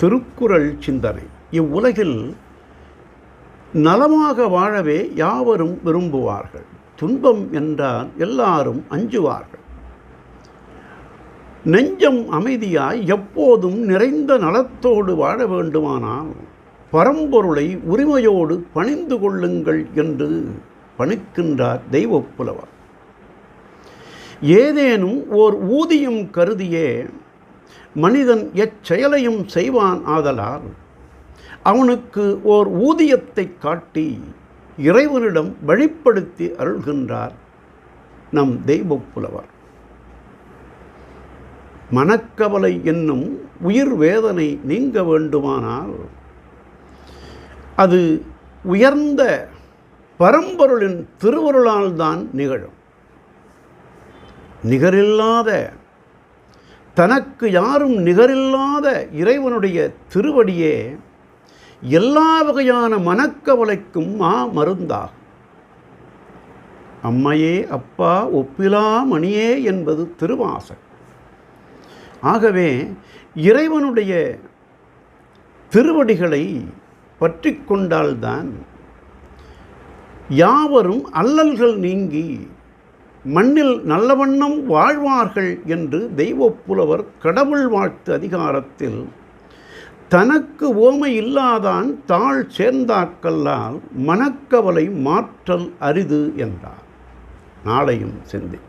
திருக்குறள் சிந்தனை. இவ்வுலகில் நலமாக வாழவே யாவரும் விரும்புவார்கள். துன்பம் என்றால் எல்லாரும் அஞ்சுவார்கள். நெஞ்சம் அமைதியாய் எப்போதும் நிறைந்த நலத்தோடு வாழ வேண்டுமானால் பரம்பொருளை உரிமையோடு பணிந்து கொள்ளுங்கள் என்று பணிக்கின்றார் தெய்வப்புலவர். ஏதேனும் ஓர் ஊதியம் கருதியே மனிதன் எச்செயலையும் செய்வான். ஆதலால் அவனுக்கு ஓர் ஊதியத்தை காட்டி இறைவனிடம் வழிப்படுத்தி அருள்கின்றார் நம் தெய்வப்புலவர். மனக்கவலை என்னும் உயிர் வேதனை நீங்க வேண்டுமானால் அது உயர்ந்த பரம்பொருளின் திருவருளால் தான் நிகழும். நிகரில்லாத, தனக்கு யாரும் நிகரில்லாத இறைவனுடைய திருவடியே எல்லா வகையான மனக்கவலைக்கும் மருந்தாகும். அம்மையே அப்பா ஒப்பிலா மணியே என்பது திருவாசகம். ஆகவே இறைவனுடைய திருவடிகளை பற்றி கொண்டால்தான் யாவரும் அல்லல்கள் நீங்கி மண்ணில் நல்லவண்ணம் வாழ்வார்கள் என்று தெய்வப்புலவர் கடவுள் வாழ்த்து அதிகாரத்தில் தனக்கு ஓமை இல்லாதான் தாழ் சேர்ந்தாக்கல்லால் மனக்கவலை மாற்றல் அரிது என்றார். நாளையும் சிந்தி.